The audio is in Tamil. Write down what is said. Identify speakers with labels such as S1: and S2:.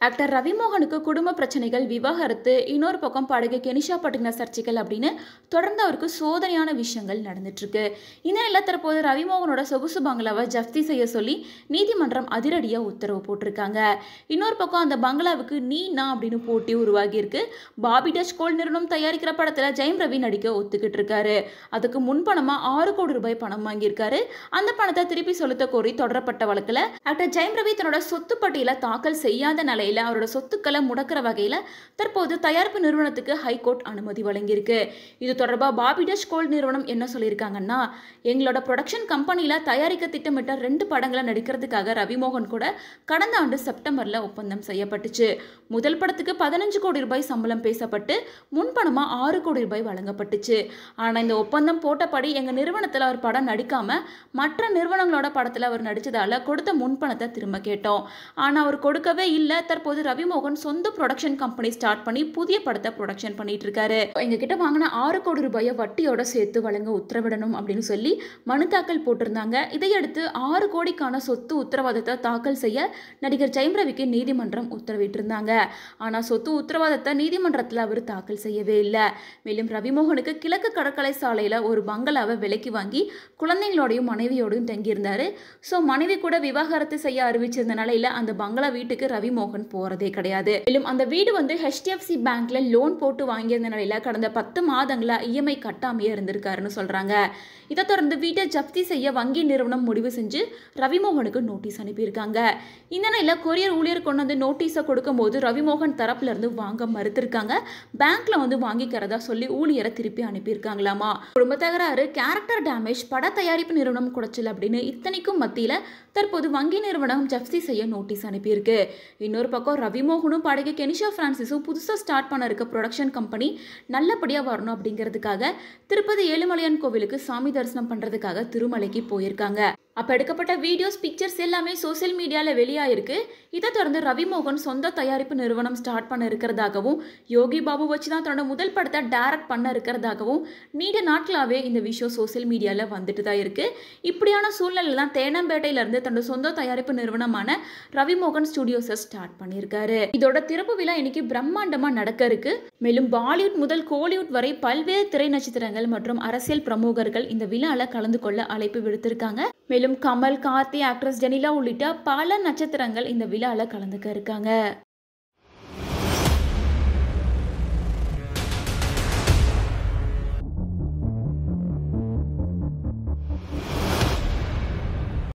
S1: ஆக்டர் ரவிமோகனுக்கு குடும்ப பிரச்சனைகள், விவாகரத்து, இன்னொரு பக்கம் பாடகி கெனிஷா பட்டின சர்ச்சைகள் அப்படின்னு தொடர்ந்து அவருக்கு சோதனையான விஷயங்கள் நடந்துட்டு இருக்கு. இந்த நிலையில் தற்போது ரவிமோகனோட சொகுசு பங்களாவை ஜப்தி செய்ய சொல்லி நீதிமன்றம் அதிரடியாக உத்தரவு போட்டிருக்காங்க. இன்னொரு பக்கம் அந்த பங்களாவுக்கு நீ நான் அப்படின்னு போட்டி உருவாகி இருக்கு. பாபி டச் கோல்ட் நிறுவனம் தயாரிக்கிற படத்தில் ஜெயம் ரவி நடிக்க ஒத்துக்கிட்டு இருக்காரு. அதுக்கு முன்பணமா 6 கோடி ரூபாய் பணம் வாங்கியிருக்காரு. அந்த பணத்தை திருப்பி செலுத்த கோரி தொடரப்பட்ட வழக்கில் ஆக்டர் ஜெயம் ரவி தன்னோட சொத்து பட்டியலை தாக்கல் செய்யாத நிலையில் அவரோட சொத்துக்களை முடக்கிற வகையில் தற்போது தயாரிப்பு நிறுவனத்துக்கு ஹைகோர்ட் அனுமதி வழங்கியிருக்கு. இது தொடர்பாக பாபி டச் கோல்ட் நிறுவனம் என்ன சொல்லியிருக்காங்கன்னா, எங்களோட ப்ரொடக்ஷன் கம்பெனியில் தயாரிக்க திட்டமிட்ட 2 படங்களை நடிக்கிறதுக்காக ரவிமோகன் கூட கடந்த ஆண்டு செப்டம்பரில் ஒப்பந்தம் செய்யப்பட்டுச்சு. முதல் படத்துக்கு 15 கோடி ரூபாய் சம்பளம் பேசப்பட்டு முன்பணமாக 6 கோடி ரூபாய் வழங்கப்பட்டுச்சு. ஆனால் இந்த ஒப்பந்தம் போட்டபடி எங்கள் நிறுவனத்தில் அவர் படம் நடிக்காம மற்ற நிறுவனங்களோட படத்தில் அவர் நடித்ததால் கொடுத்த முன்பணத்தை திரும்ப கேட்டோம். ஆனால் அவர் கொடுக்கவே இல்லை. தற்போது ரவிமோகன் சொந்த ப்ரொடக்ஷன் கம்பெனி ஸ்டார்ட் பண்ணி புதிய படத்தை ப்ரொடக்ஷன் பண்ணிட்டு இருக்காரு. எங்ககிட்ட வாங்கின 6 கோடி ரூபாயை வட்டியோட சேர்த்து வழங்க உத்தரவிடணும் அப்படின்னு சொல்லி மனு தாக்கல் போட்டிருந்தாங்க. இதையடுத்து 6 கோடிக்கான சொத்து உத்தரவாதத்தை தாக்கல் செய்ய நடிகர் ஜெயம் ரவிக்கு நீதிமன்றம் உத்தரவிட்டிருந்தாங்க. ஆனால் சொத்து உத்தரவாதத்தை நீதிமன்றத்தில் அவர் தாக்கல் செய்யவே இல்லை. மேலும் ரவிமோகனுக்கு கிழக்கு கடற்கரை சாலையில் ஒரு பங்களாவை விலைக்கு வாங்கி குழந்தைங்களோடையும் மனைவியோடையும் தங்கியிருந்தாரு. ஸோ மனைவி கூட விவாகரத்து செய்ய அறிவிச்சிருந்த நிலையில் அந்த பங்களா வீட்டுக்கு ரவிமோகன் போறதே கிடையாது. மேலும் அந்த வீடு HDFC பேங்க்ல லோன் போட்டு வாங்கியிருந்த நிலையில கடந்த 10 மாதங்களா இஎம்ஐ கட்டாமையே இருந்திருக்காருன்னு சொல்றாங்க. இதை தொடர்ந்து வீட்டை ஜப்தி செய்ய வங்கி நிறுவனம் முடிவு செஞ்சு ரவிமோகனுக்கு நோட்டீஸ் அனுப்பியிருக்காங்க. இந்த நிலையில கொரியர் ஊழியர் கொண்டு வந்து நோட்டீஸை கொடுக்கும் போது ரவிமோகன் தரப்புல இருந்து வாங்க மறுத்திருக்காங்க. பேங்க்ல வாங்கிக்கிறதா சொல்லி ஊழியரை திருப்பி அனுப்பியிருக்காங்களாமா. குடும்ப தகராறு, கேரக்டர் டேமேஜ், பட தயாரிப்பு நிறுவனம் குடைச்சல் அப்படின்னு இத்தனைக்கும் மத்தியில தற்போது வங்கி நிறுவனம் ஜப்தி செய்ய நோட்டீஸ் அனுப்பியிருக்கு. இன்னொரு பக்கம் ரவிமோகனும் பாடகி கெனிஷா பிரான்சிஸும் புதுசாக ஸ்டார்ட் பண்ண இருக்க ப்ரொடக்ஷன் கம்பெனி நல்லபடியாக வரணும் அப்படிங்கிறதுக்காக திருப்பதி ஏழுமலையான் கோவிலுக்கு சாமி தரிசனம் பண்ணுறதுக்காக திருமலைக்கு போயிருக்காங்க. அப்போ எடுக்கப்பட்ட வீடியோஸ், பிக்சர்ஸ் எல்லாமே சோசியல் மீடியாவில் வெளியாயிருக்கு. இதை தொடர்ந்து ரவிமோகன் சொந்த தயாரிப்பு நிறுவனம் ஸ்டார்ட் பண்ண இருக்கிறதாகவும், யோகி பாபு வச்சு தான் தன்னோட முதல் படத்தை டைரக்ட் பண்ண இருக்கிறதாகவும் நீண்ட நாட்களாகவே இந்த விஷயம் சோசியல் மீடியாவில் வந்துட்டு தான் இருக்கு. இப்படியான சூழ்நிலையில் தான் தேனம்பேட்டையிலிருந்து தன்னோட சொந்த தயாரிப்பு நிறுவனமான ரவிமோகன் ஸ்டுடியோஸை ஸ்டார்ட் பண்ணியிருக்காரு. இதோட திறப்பு விழா இன்னைக்கு பிரம்மாண்டமாக நடக்க இருக்கு. மேலும் பாலிவுட் முதல் கோலிவுட் வரை பல்வேறு திரை நட்சத்திரங்கள் மற்றும் அரசியல் பிரமுகர்கள் இந்த விழாவில் கலந்து கொள்ள அழைப்பு விடுத்திருக்காங்க. மேலும் கமல், கார்த்தி, ஆக்ட்ரஸ் ஜெனிலா உள்ளிட்ட பல நட்சத்திரங்கள் இந்த விழாவில் கலந்துக்க இருக்காங்க.